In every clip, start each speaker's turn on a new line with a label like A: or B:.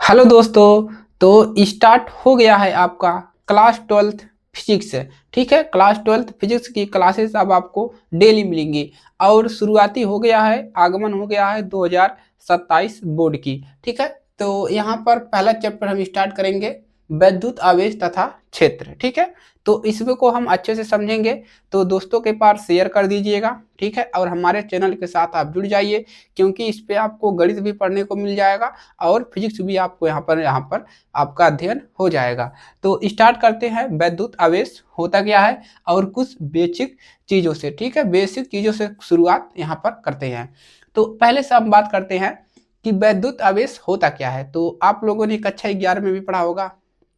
A: Hello दोस्तों। तो start हो गया है आपका क्लास 12th फिजिक्स। ठीक है, क्लास 12th फिजिक्स की क्लासेस अब आपको डेली मिलेंगी और शुरुआती हो गया है, आगमन हो गया है 2027 बोर्ड की। ठीक है, तो यहाँ पर पहला चैप्टर हम स्टार्ट करेंगे, वैद्युत आवेश तथा क्षेत्र। ठीक है, तो इसमें को हम अच्छे से समझेंगे, तो दोस्तों के पास शेयर कर दीजिएगा। ठीक है, और हमारे चैनल के साथ आप जुड़ जाइए, क्योंकि इस पे आपको गणित भी पढ़ने को मिल जाएगा और फिजिक्स भी आपको यहाँ पर आपका अध्ययन हो जाएगा। तो स्टार्ट करते हैं, वैद्युत आवेश होता क्या है और कुछ बेसिक चीज़ों से। ठीक है, बेसिक चीज़ों से शुरुआत यहाँ पर करते हैं। तो पहले से हम बात करते हैं कि वैद्युत आवेश होता क्या है। तो आप लोगों ने कक्षा 11 में भी पढ़ा होगा,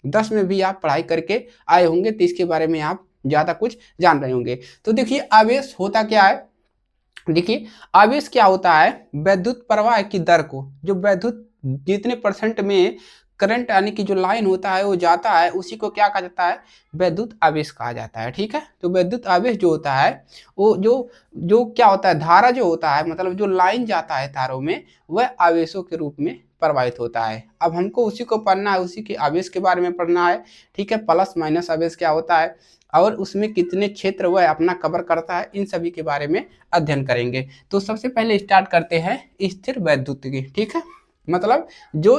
A: 10 में भी आप पढ़ाई करके आए होंगे, तो इसके बारे में आप ज़्यादा कुछ जान रहे होंगे। तो देखिए आवेश होता क्या है। देखिए आवेश क्या होता है, वैद्युत प्रवाह की दर को, जो वैद्युत जितने परसेंट में करंट यानी कि जो लाइन होता है वो जाता है, उसी को क्या कहा जाता है, वैद्युत आवेश कहा जाता है। ठीक है, तो वैद्युत आवेश जो होता है वो जो जो क्या होता है, धारा जो होता है, मतलब जो लाइन जाता है तारों में, वह आवेशों के रूप में प्रवाहित होता है। अब हमको उसी को पढ़ना है, उसी के आवेश के बारे में पढ़ना है। ठीक है, प्लस माइनस आवेश क्या होता है और उसमें कितने क्षेत्र वह अपना कवर करता है, इन सभी के बारे में अध्ययन करेंगे। तो सबसे पहले स्टार्ट करते हैं स्थिर वैद्युत की। ठीक है, मतलब जो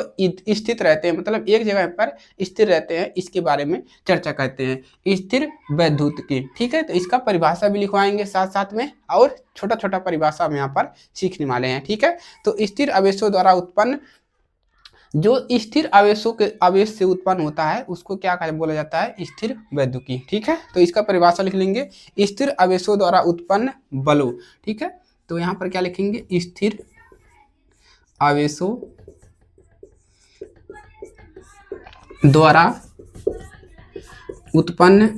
A: स्थित रहते हैं, मतलब एक जगह पर स्थिर रहते हैं, इसके बारे में चर्चा करते हैं, स्थिर वैद्युत की। ठीक है, तो इसका परिभाषा भी लिखवाएंगे साथ साथ में, और छोटा छोटा परिभाषा हम यहाँ पर सीखने वाले हैं। ठीक है, तो स्थिर आवेशों द्वारा उत्पन्न, जो स्थिर आवेशों के आवेश से उत्पन्न होता है उसको क्या बोला जाता है, स्थिर वैद्युति। ठीक है, तो इसका परिभाषा लिख लेंगे, स्थिर आवेशों द्वारा उत्पन्न बलों। ठीक है, तो यहाँ पर क्या लिखेंगे, स्थिर आवेशों द्वारा उत्पन्न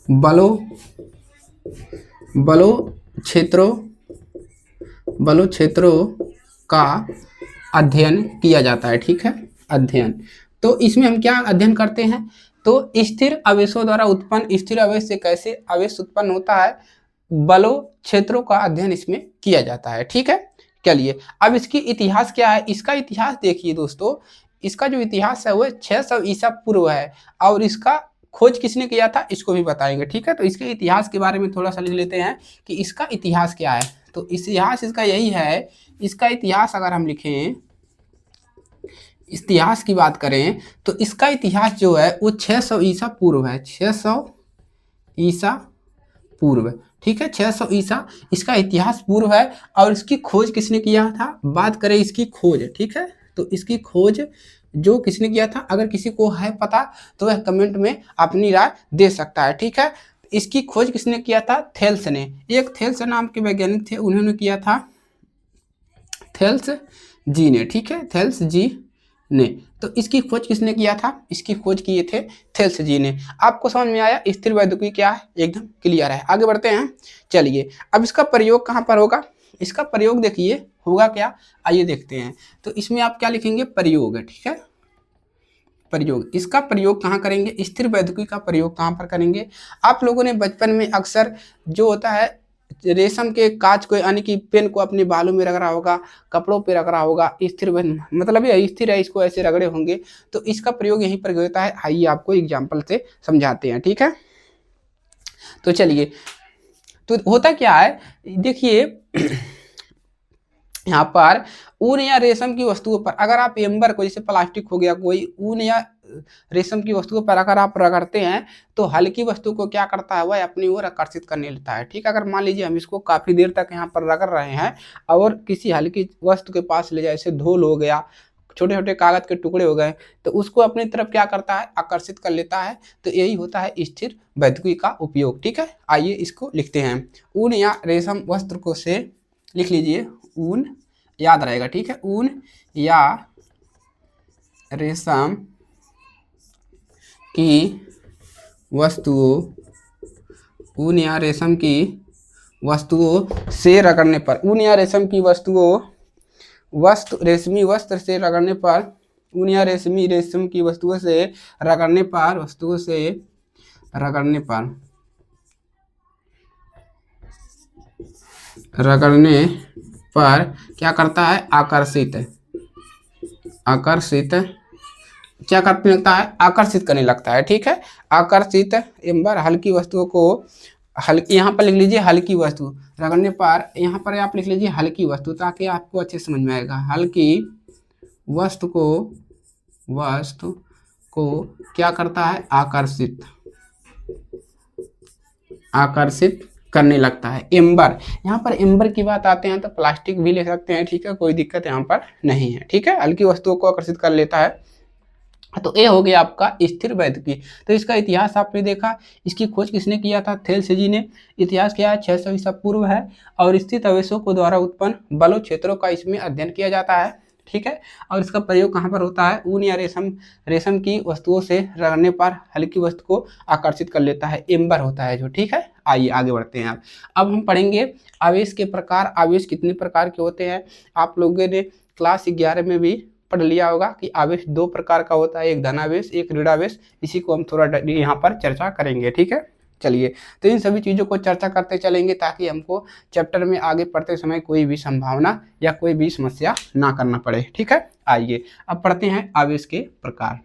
A: बलों बलों क्षेत्रों बलों क्षेत्रों का अध्ययन किया जाता है। ठीक है, अध्ययन, तो इसमें हम क्या अध्ययन करते हैं, तो स्थिर आवेशों द्वारा उत्पन्न, स्थिर आवेश से कैसे आवेश उत्पन्न होता है, बलों क्षेत्रों का अध्ययन इसमें किया जाता है। ठीक है, चलिए अब इसकी इतिहास क्या है। इसका इतिहास देखिए दोस्तों, इसका जो इतिहास है वह 600 ईसा पूर्व है, और इसका खोज किसने किया था इसको भी बताएंगे। ठीक है, तो इसके इतिहास के बारे में थोड़ा सा लिख लेते हैं कि इसका इतिहास क्या है। तो इतिहास इसका यही है, इसका इतिहास अगर हम लिखें, इतिहास की बात करें तो इसका इतिहास जो है वो 600 ईसा पूर्व है, 600 ईसा पूर्व। ठीक है, 600 ईसा इसका इतिहास पूर्व है, और इसकी खोज किसने किया था, बात करें इसकी खोज। ठीक है, तो इसकी खोज जो किसने किया था, अगर किसी को है पता तो वह कमेंट में अपनी राय दे सकता है। ठीक है, इसकी खोज किसने किया था, थेल्स ने, एक थेल्स नाम के वैज्ञानिक थे, उन्होंने किया था, थेल्स जी ने। ठीक है, थेल्स जी ने, तो इसकी खोज किसने किया था, इसकी खोज किए थे थेल्स जी ने। आपको समझ में आया, स्थिर वैद्युति क्या है, एकदम क्लियर है। आगे बढ़ते हैं, चलिए अब इसका प्रयोग कहाँ पर होगा, इसका प्रयोग देखिए होगा क्या, आइए देखते हैं। तो इसमें आप क्या लिखेंगे, प्रयोग। ठीक है, प्रयोग, इसका प्रयोग कहाँ करेंगे, स्थिर वैद्युति का प्रयोग कहाँ पर करेंगे। आप लोगों ने बचपन में अक्सर जो होता है रेशम के कांच को यानी कि पेन को अपने बालों में रगड़ा होगा, कपड़ों पे रगड़ा होगा, स्थिर मतलब ये स्थिर है, इसको ऐसे रगड़े होंगे, तो इसका प्रयोग यहीं पर होता है। आइए आपको एग्जाम्पल से समझाते हैं। ठीक है, तो चलिए, तो होता क्या है, देखिए यहाँ पर ऊन या रेशम की वस्तुओं पर अगर आप एम्बर को, जैसे प्लास्टिक हो गया, कोई ऊन या रेशम की वस्तुओं पर अगर आप रगड़ते हैं तो हल्की वस्तु को क्या करता है, वह अपनी ओर आकर्षित करने लगता है। ठीक है, अगर मान लीजिए हम इसको काफी देर तक यहाँ पर रगड़ रहे हैं और किसी हल्की वस्तु के पास ले जाए, जैसे धूल हो गया, छोटे छोटे कागज के टुकड़े हो गए, तो उसको अपनी तरफ क्या करता है, आकर्षित कर लेता है। तो यही होता है स्थिर वैद्युति का उपयोग। ठीक है, आइए इसको लिखते हैं, ऊन या रेशम वस्त्र को से, लिख लीजिए ऊन, याद रहेगा। ठीक है, ऊन या रेशम की वस्तुओं, ऊन या रेशम की वस्तुओं से रगड़ने पर, ऊन या रेशम की वस्तुओं, रेशमी वस्त्र से रगड़ने पर, ऊन या रेशम की वस्तुओं से रगड़ने पर, वस्तुओं से रगड़ने पर, रगड़ने पर क्या करता है, आकर्षित, आकर्षित क्या करने लगता है, आकर्षित करने लगता है, ठीक है। आकर्षित एम्बर हल्की वस्तुओं को यहाँ पर लिख लीजिए हल्की वस्तु रगड़ने पर, यहाँ पर आप लिख लीजिए हल्की वस्तु ताकि आपको अच्छे समझ में आएगा। हल्की वस्तु को क्या करता है, आकर्षित करने लगता है। एम्बर, यहाँ पर एम्बर की बात आते हैं तो प्लास्टिक भी ले सकते हैं, ठीक है, कोई दिक्कत यहाँ पर नहीं है, ठीक है। हल्की वस्तुओं को आकर्षित कर लेता है। तो ये हो गया आपका स्थिर वैद्युकी। तो इसका इतिहास आपने देखा, इसकी खोज किसने किया था, थेल्स जी ने। इतिहास क्या है, 600 ईसा पूर्व है और स्थित आवेशों को द्वारा उत्पन्न बलों क्षेत्रों का इसमें अध्ययन किया जाता है, ठीक है। और इसका प्रयोग कहाँ पर होता है, ऊन या रेशम की वस्तुओं से रगड़ने पर हल्की वस्तु को आकर्षित कर लेता है, एम्बर होता है जो, ठीक है। आइए आगे बढ़ते हैं। अब हम पढ़ेंगे आवेश के प्रकार। आवेश कितने प्रकार के होते हैं, आप लोगों ने क्लास 11 में भी पढ़ लिया होगा कि आवेश 2 प्रकार का होता है, एक धनावेश एक ऋणावेश। इसी को हम थोड़ा यहाँ पर चर्चा करेंगे, ठीक है। चलिए, तो इन सभी चीज़ों को चर्चा करते चलेंगे ताकि हमको चैप्टर में आगे पढ़ते समय कोई भी संभावना या कोई भी समस्या ना करना पड़े, ठीक है। आइए अब पढ़ते हैं आवेश के प्रकार।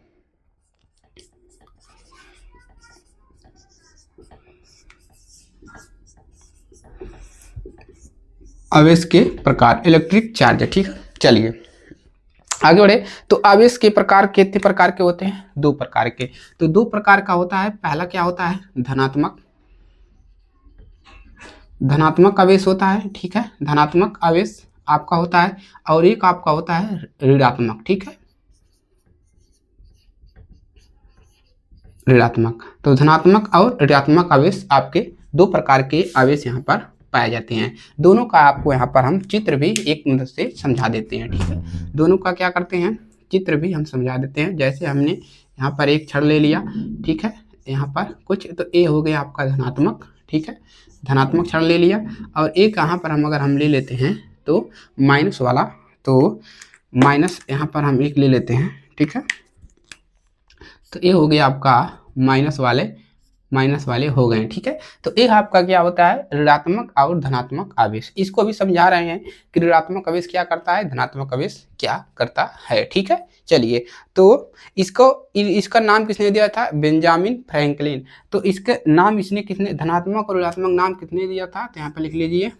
A: आवेश के प्रकार, इलेक्ट्रिक चार्ज, ठीक है। चलिए आगे बढ़े। तो आवेश के प्रकार कितने प्रकार के होते हैं, 2 प्रकार के। तो 2 प्रकार का होता है, पहला क्या होता है, धनात्मक आवेश होता है, ठीक है। धनात्मक आवेश आपका होता है और एक आपका होता है ऋणात्मक, ठीक है, ऋणात्मक। तो धनात्मक और ऋणात्मक आवेश आपके 2 प्रकार के आवेश यहाँ पर पाए जाते हैं। दोनों का आपको यहाँ पर हम चित्र भी एक मदद से समझा देते हैं, ठीक है। दोनों का क्या करते हैं, चित्र भी हम समझा देते हैं। जैसे हमने यहाँ पर एक क्षण ले लिया, ठीक है, यहाँ पर कुछ, तो ए हो गया आपका धनात्मक, ठीक है, धनात्मक क्षण ले लिया। और एक यहाँ पर हम अगर हम ले लेते हैं तो माइनस वाला, तो माइनस यहाँ पर हम एक ले लेते हैं, ठीक है। तो ये हो गया आपका माइनस वाले हो गए, ठीक है। तो एक आपका क्या होता है, ऋणात्मक और धनात्मक आवेश। इसको भी समझा रहे हैं कि ऋणात्मक आवेश क्या करता है, धनात्मक आवेश क्या करता है, ठीक है। चलिए, तो इसका नाम किसने दिया था, बेंजामिन फ्रैंकलिन। तो इसके नाम इसने किसने, धनात्मक और ऋणात्मक नाम किसने दिया था, तो यहाँ पर लिख लीजिए,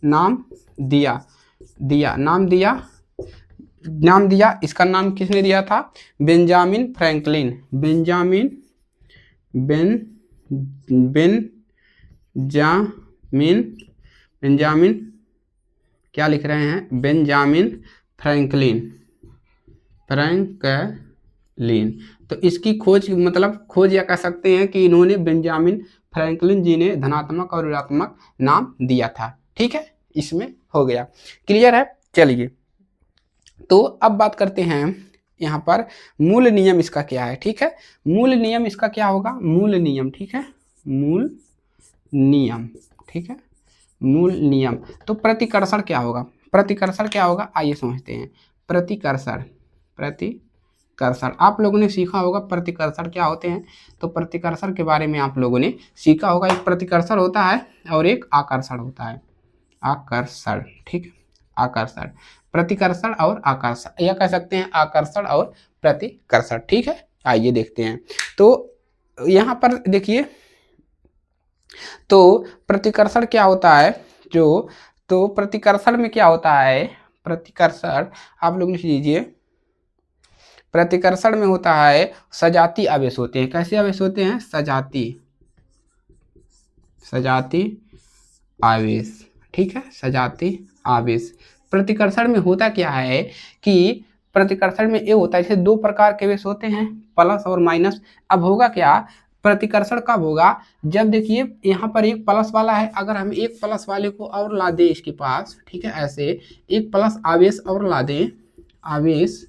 A: नाम दिया। इसका नाम किसने दिया था, बेंजामिन फ्रैंकलिन। बेंजामिन क्या लिख रहे हैं, बेंजामिन फ्रैंकलिन। तो इसकी खोज, मतलब खोज या कह सकते हैं कि इन्होंने बेंजामिन फ्रैंकलिन जी ने धनात्मक और ऋणात्मक नाम दिया था, ठीक है। इसमें हो गया, क्लियर है। चलिए, तो अब बात करते हैं यहाँ पर मूल नियम इसका क्या है, ठीक है। मूल नियम इसका क्या होगा, मूल नियम, ठीक है, मूल नियम। तो प्रतिकर्षण क्या होगा, आइए समझते हैं। प्रतिकर्षण आप लोगों ने सीखा होगा, प्रतिकर्षण क्या होते हैं। तो प्रतिकर्षण के बारे में आप लोगों ने सीखा होगा, एक प्रतिकर्षण होता है और एक आकर्षण होता है, आकर्षण, ठीक है, आकर्षण, प्रतिकर्षण और आकर्षण, या कह सकते हैं आकर्षण और प्रतिकर्षण, ठीक है। आइए देखते हैं। तो यहाँ पर देखिए, तो प्रतिकर्षण क्या होता है, तो प्रतिकर्षण में क्या होता है, प्रतिकर्षण आप लोग लिख लीजिए, प्रतिकर्षण में होता है सजाती आवेश होते हैं। कैसे आवेश होते हैं, सजाती आवेश, ठीक है, सजाती आवेश। प्रतिकर्षण में होता क्या है कि प्रतिकर्षण में ये होता है, जैसे 2 प्रकार के आवेश होते हैं, प्लस और माइनस। अब होगा क्या, प्रतिकर्षण कब होगा, जब देखिए यहाँ पर एक प्लस वाला है, अगर हम एक प्लस वाले को और ला दें इसके पास, ठीक है, ऐसे एक प्लस आवेश और ला दें, आवेश,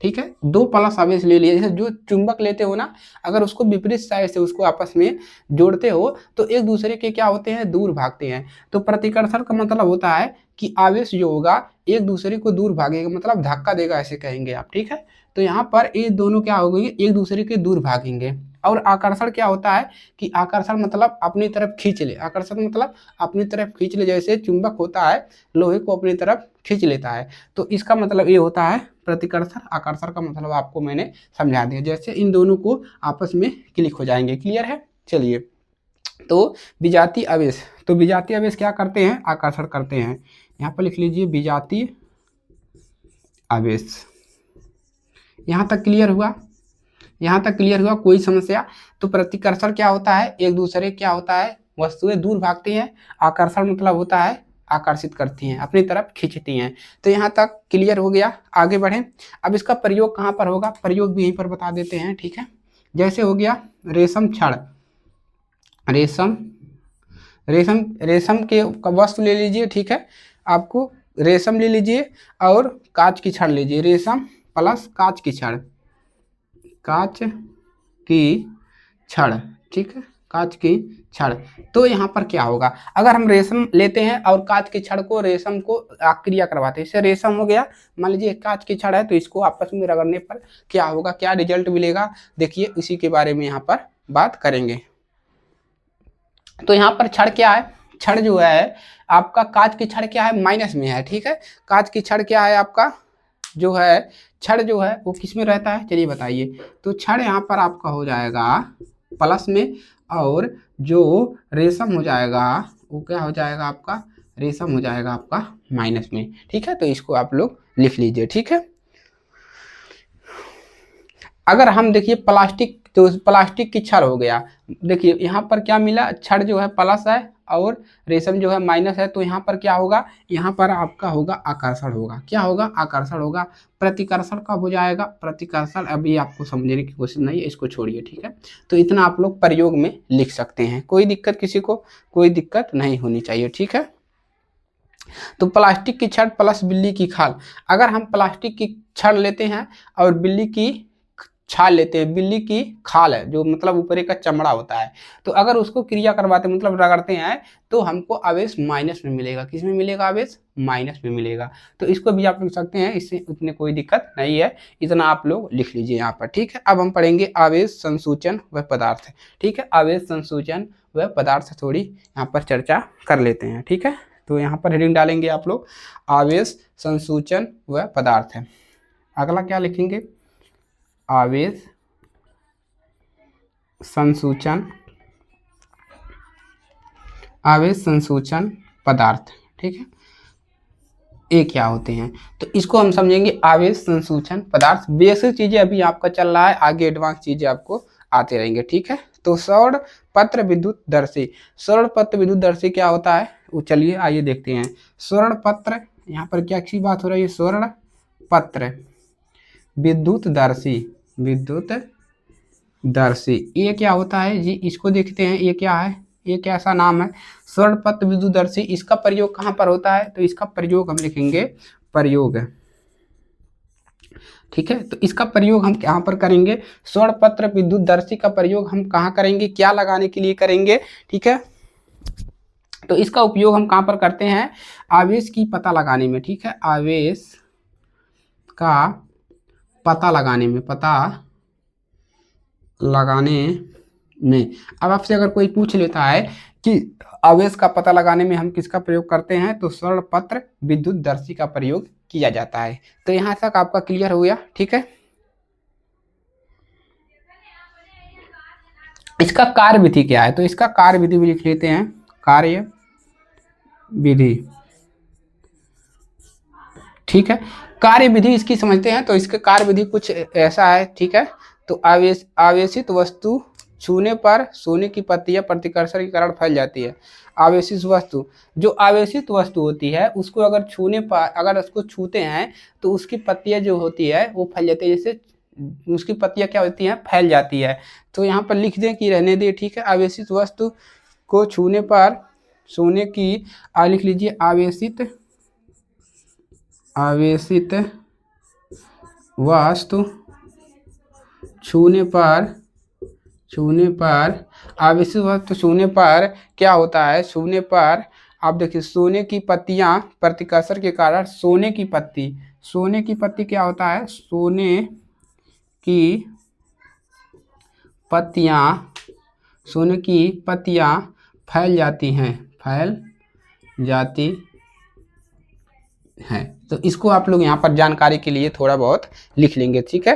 A: ठीक है, 2 प्लस आवेश ले लिए, जैसे जो चुंबक लेते हो ना, अगर उसको विपरीत साइड से उसको आपस में जोड़ते हो तो एक दूसरे के क्या होते हैं, दूर भागते हैं। तो प्रतिकर्षण का मतलब होता है कि आवेश जो होगा एक दूसरे को दूर भागेगा, मतलब धक्का देगा, ऐसे कहेंगे आप, ठीक है। तो यहाँ पर ये दोनों क्या हो गई, एक दूसरे के दूर भागेंगे। और आकर्षण क्या होता है कि आकर्षण मतलब अपनी तरफ खींच ले, आकर्षण मतलब अपनी तरफ खींच ले, जैसे चुंबक होता है लोहे को अपनी तरफ खींच लेता है। तो इसका मतलब ये होता है प्रतिकर्षण। आकर्षण का मतलब आपको मैंने समझा दिया, जैसे इन दोनों को आपस में क्लिक हो जाएंगे। क्लियर है? चलिए, तो विजातीय आवेश, तो विजातीय आवेश क्या करते हैं? आकर्षण करते हैं। यहाँ पर लिख लीजिए विजातीय आवेश। यहाँ तक क्लियर हुआ? यहाँ तक क्लियर हुआ? कोई समस्या? तो प्रतिकर्षण क्या होता है? एक दूसरे क्या होता है? वस्तुएं दूर भागती हैं। आकर्षण मतलब होता है आकर्षित करती हैं, अपनी तरफ खींचती हैं। तो यहाँ तक क्लियर हो गया। आगे बढ़ें। अब इसका प्रयोग कहाँ पर होगा? प्रयोग भी यहीं पर बता देते हैं, ठीक है। जैसे हो गया रेशम छड़, रेशम रेशम रेशम के वस्तु ले लीजिए, ठीक है। आपको रेशम ले लीजिए और कांच की छड़ लीजिए। रेशम प्लस कांच की छड़, कांच की छड़, ठीक है, कांच की छड़। तो यहाँ पर क्या होगा? अगर हम रेशम लेते हैं और कांच की छड़ को, रेशम को क्रिया करवाते हैं, इससे रेशम हो गया। मान लीजिए कांच की छड़ है, तो इसको आपस में रगड़ने पर क्या होगा, क्या रिजल्ट मिलेगा? देखिए इसी के बारे में यहाँ पर बात करेंगे। तो यहाँ पर छड़ क्या है? छड़ जो है आपका, कांच की छड़ क्या है? माइनस में है, ठीक है। कांच की छड़ क्या है आपका? जो है छड़ जो है वो किस में रहता है? चलिए बताइए। तो छड़ यहाँ पर आपका हो जाएगा प्लस में, और जो रेशम हो जाएगा वो क्या हो जाएगा आपका? रेशम हो जाएगा आपका माइनस में, ठीक है। तो इसको आप लोग लिख लीजिए, ठीक है। अगर हम देखिए प्लास्टिक, तो प्लास्टिक की छड़ हो गया। देखिए यहाँ पर क्या मिला? छड़ जो है प्लस है और रेशम जो है माइनस है। तो यहाँ पर क्या होगा? यहाँ पर आपका होगा आकर्षण होगा। क्या होगा? आकर्षण होगा। प्रतिकर्षण कब हो जाएगा? प्रतिकर्षण अभी आपको समझने की कोशिश नहीं है, इसको छोड़िए, ठीक है। तो इतना आप लोग प्रयोग में लिख सकते हैं, कोई दिक्कत किसी को? कोई दिक्कत नहीं होनी चाहिए, ठीक है। तो प्लास्टिक की छड़ प्लस बिल्ली की खाल। अगर हम प्लास्टिक की छड़ लेते हैं और बिल्ली की छाल लेते हैं, बिल्ली की खाल है जो मतलब ऊपर का चमड़ा होता है, तो अगर उसको क्रिया करवाते मतलब रगड़ते हैं, तो हमको आवेश माइनस में मिलेगा। किस में मिलेगा? आवेश माइनस में मिलेगा। तो इसको भी आप लिख सकते हैं, इससे उतने कोई दिक्कत नहीं है। इतना आप लोग लिख लीजिए यहाँ पर, ठीक है। अब हम पढ़ेंगे आवेश संसूचन व पदार्थ, ठीक है। आवेश संसूचन व पदार्थ थोड़ी यहाँ पर चर्चा कर लेते हैं, ठीक है। तो यहाँ पर हेडिंग डालेंगे आप लोग आवेश संसूचन व पदार्थ है। अगला क्या लिखेंगे? आवेश संसूचन, आवेश संसूचन पदार्थ, ठीक है। ये क्या होते हैं? तो इसको हम समझेंगे आवेश संसूचन पदार्थ। बेसिक चीजें अभी आपका चल रहा है, आगे एडवांस चीजें आपको आते रहेंगे, ठीक है। तो सौर पत्र विद्युत दर्शी, सौर पत्र विद्युत दर्शी क्या होता है वो चलिए आइए देखते हैं। स्वर्ण पत्र, यहाँ पर क्या अच्छी बात हो रही है? स्वर्ण पत्र विद्युत दर्शी, विद्युत दर्शी ये क्या होता है जी? इसको देखते हैं, ये क्या है? ये कैसा नाम है? स्वर्ण पत्र विद्युत दर्शी। इसका प्रयोग कहाँ पर होता है? तो इसका प्रयोग हम लिखेंगे प्रयोग, ठीक है। तो इसका प्रयोग हम कहाँ पर करेंगे? स्वर्ण पत्र विद्युत दर्शी का प्रयोग हम कहाँ करेंगे? क्या लगाने के लिए करेंगे? ठीक है। तो इसका उपयोग हम कहाँ पर करते हैं? आवेश की पता लगाने में, ठीक है। आवेश का पता लगाने में, पता लगाने में। अब आपसे अगर कोई पूछ लेता है कि आवेश का पता लगाने में हम किसका प्रयोग करते हैं, तो स्वर्ण पत्र विद्युत दर्शी का प्रयोग किया जाता है। तो यहां तक आपका क्लियर हो गया, ठीक है। इसका कार्य विधि क्या है? तो इसका कार्य विधि भी लिख लेते हैं, कार्य विधि, ठीक है। कार्य विधि इसकी समझते हैं। तो इसके कार्य विधि कुछ ऐसा है, ठीक है। तो आवेशित वस्तु छूने पर सोने की पत्तियां प्रतिकर्षण के कारण फैल जाती है। आवेशित वस्तु, जो आवेशित वस्तु होती है उसको अगर छूने पर, अगर उसको छूते हैं तो उसकी पत्तियां जो होती है वो फैल जाती है। जैसे उसकी पत्तियां क्या होती हैं? फैल जाती है। तो यहाँ पर लिख दें कि रहने दें, ठीक है। आवेशित वस्तु को छूने पर सोने की, लिख लीजिए आवेशित, आवेशित वस्तु छूने पर, छूने पर, आवेशित वस्तु छूने पर क्या होता है? छूने पर आप देखिए सोने की पत्तियां प्रतिकर्षण के कारण, सोने की पत्ती, सोने की पत्ती क्या होता है? सोने की पत्तियां, सोने की पत्तियां फैल जाती हैं, फैल जाती हैं, तो इसको आप लोग यहाँ पर जानकारी के लिए थोड़ा बहुत लिख लेंगे, ठीक है।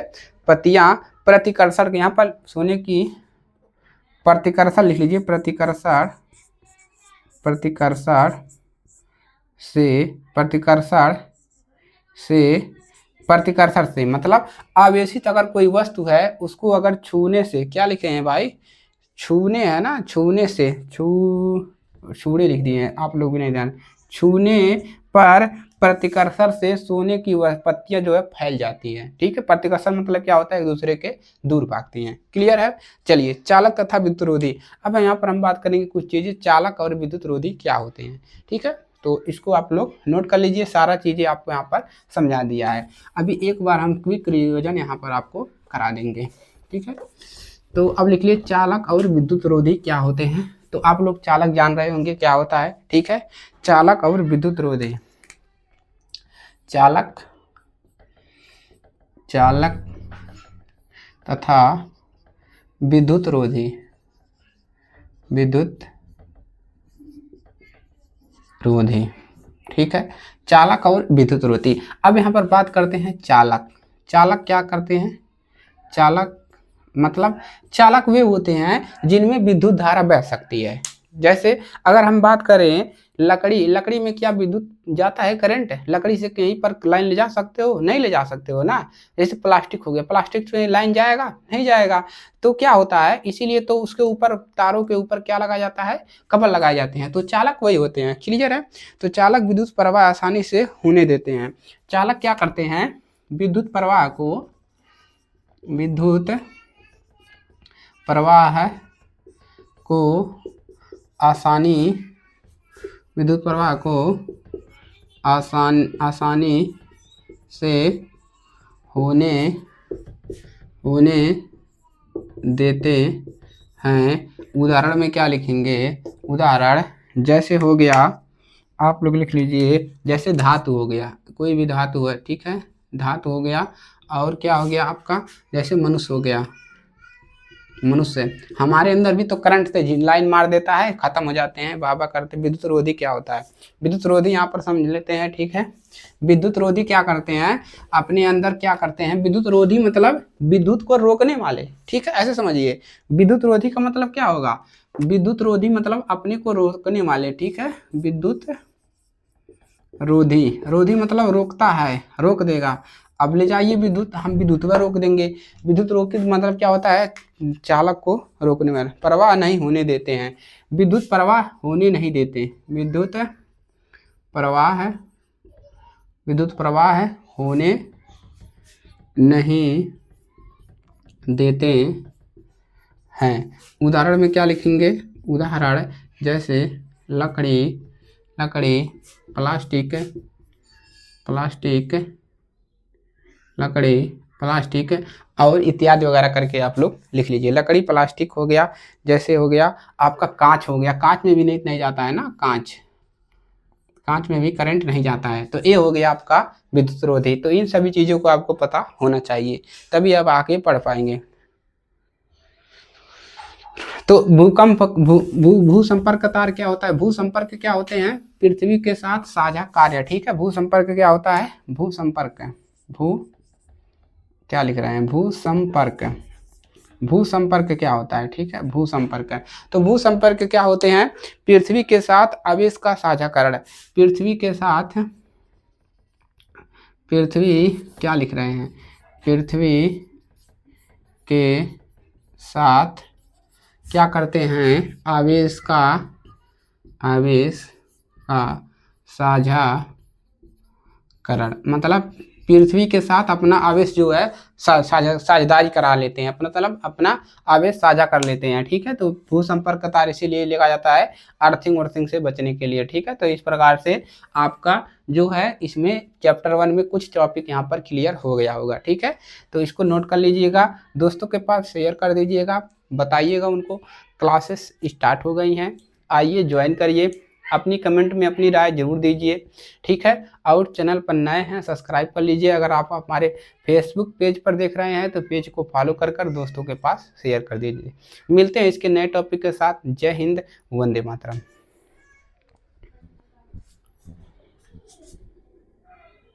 A: पत्तियां प्रतिकर्षण, यहाँ पर सोने की प्रतिकर्षण लिख लीजिए, प्रतिकर्षण प्रतिकर्षण से प्रतिकर्षण से प्रतिकर्षण से मतलब आवेशित अगर कोई वस्तु है उसको अगर छूने से, क्या लिखे हैं भाई, छूने है ना, छूने से, छूने लिख दिए हैं आप लोग भी नहीं ध्यान, छूने पर प्रतिकर्षण से सोने की वह पत्तियां जो है फैल जाती है, ठीक है। प्रतिकर्षण मतलब क्या होता है, एक दूसरे के दूर भागती हैं, क्लियर है। चलिए चालक तथा विद्युत रोधी, अब यहाँ पर हम बात करेंगे कुछ चीजें, चालक और विद्युत रोधी क्या होते हैं, ठीक है। तो इसको आप लोग नोट कर लीजिए, सारा चीजें आपको यहाँ पर समझा दिया है। अभी एक बार हम क्विक रिविजन यहाँ पर आपको करा देंगे, ठीक है। तो अब लिख लिए चालक और विद्युत रोधी क्या होते हैं। तो आप लोग चालक जान रहे होंगे क्या होता है, ठीक है। चालक और विद्युत रोधी, चालक चालक तथा विद्युत रोधी, विद्युत रोधी, ठीक है। चालक और विद्युत रोधी। अब यहाँ पर बात करते हैं चालक। चालक क्या करते हैं, चालक मतलब चालक वे होते हैं जिनमें विद्युत धारा बह सकती है। जैसे अगर हम बात करें लकड़ी, लकड़ी में क्या विद्युत जाता है, करंट, लकड़ी से कहीं पर लाइन ले जा सकते हो, नहीं ले जा सकते हो ना। जैसे प्लास्टिक हो गया, प्लास्टिक से लाइन जाएगा, नहीं जाएगा। तो क्या होता है, इसीलिए तो उसके ऊपर, तारों के ऊपर क्या लगाया जाता है, कवर लगाए जाते हैं। तो चालक वही होते हैं, क्लियर है। तो चालक विद्युत प्रवाह आसानी से होने देते हैं। चालक क्या करते हैं, विद्युत प्रवाह को, विद्युत प्रवाह को आसानी, विद्युत प्रवाह को आसानी से होने देते हैं। उदाहरण में क्या लिखेंगे, उदाहरण जैसे हो गया, आप लोग लिख लीजिए, जैसे धातु हो गया, कोई भी धातु है, ठीक है, धातु हो गया। और क्या हो गया आपका, जैसे मनुष्य हो गया, मनुष्य, हमारे अंदर भी तो करंट से लाइन मार देता है, खत्म हो जाते हैं, बाबा करते। विद्युत रोधी क्या होता है, विद्युत रोधी यहाँ पर समझ लेते हैं, ठीक है। विद्युत रोधी क्या करते हैं, अपने अंदर क्या करते हैं, विद्युत रोधी मतलब विद्युत को रोकने वाले, ठीक है, ऐसे समझिए। विद्युत रोधी का मतलब क्या होगा, विद्युत रोधी मतलब अपने को रोकने वाले, ठीक है। विद्युत रोधी, रोधी मतलब रोकता है, रोक देगा। अब ले जाइए विद्युत, हम विद्युत पर रोक देंगे। विद्युत रोक मतलब क्या होता है, चालक को रोकने वाला, प्रवाह नहीं होने देते हैं, विद्युत प्रवाह होने नहीं देते, विद्युत प्रवाह, विद्युत प्रवाह होने नहीं देते हैं। उदाहरण में क्या लिखेंगे, उदाहरण जैसे लकड़ी, लकड़ी, प्लास्टिक, प्लास्टिक, लकड़ी, प्लास्टिक और इत्यादि वगैरह करके आप लोग लिख लीजिए। लकड़ी, प्लास्टिक हो गया, जैसे हो गया आपका कांच हो गया, कांच में भी नहीं जाता है ना, कांच, कांच में भी करंट नहीं जाता है। तो ये हो गया आपका विद्युत रोधी। तो इन सभी चीज़ों को आपको पता होना चाहिए, तभी आप आगे पढ़ पाएंगे। तो भूकंप, भू संपर्क तार क्या होता है, भू संपर्क क्या होते हैं, पृथ्वी के साथ साझा कार्य, ठीक है। भू संपर्क क्या होता है, भू संपर्क, भू क्या लिख रहे हैं, भू संपर्क, भू संपर्क क्या होता है, ठीक है, भू संपर्क। तो भू संपर्क क्या होते हैं, पृथ्वी के साथ आवेश का साझाकरण, पृथ्वी के साथ, पृथ्वी क्या लिख रहे हैं, पृथ्वी के साथ क्या करते हैं, आवेश का साझाकरण, मतलब पृथ्वी के साथ अपना आवेश जो है साझेदारी करा लेते हैं, अपना मतलब अपना आवेश साझा कर लेते हैं, ठीक है। तो भू संपर्क तार इसीलिए लिखा जाता है अर्थिंग वर्थिंग से बचने के लिए, ठीक है। तो इस प्रकार से आपका जो है इसमें चैप्टर 1 में कुछ टॉपिक यहाँ पर क्लियर हो गया होगा, ठीक है। तो इसको नोट कर लीजिएगा, दोस्तों के पास शेयर कर दीजिएगा, बताइएगा उनको क्लासेस स्टार्ट हो गई हैं, आइए ज्वाइन करिए, अपनी कमेंट में अपनी राय जरूर दीजिए, ठीक है। और चैनल पर नए हैं सब्सक्राइब कर लीजिए, अगर आप हमारे फेसबुक पेज पर देख रहे हैं तो पेज को फॉलो कर दोस्तों के पास शेयर कर दीजिए। मिलते हैं इसके नए टॉपिक के साथ। जय हिंद, वंदे मातरम।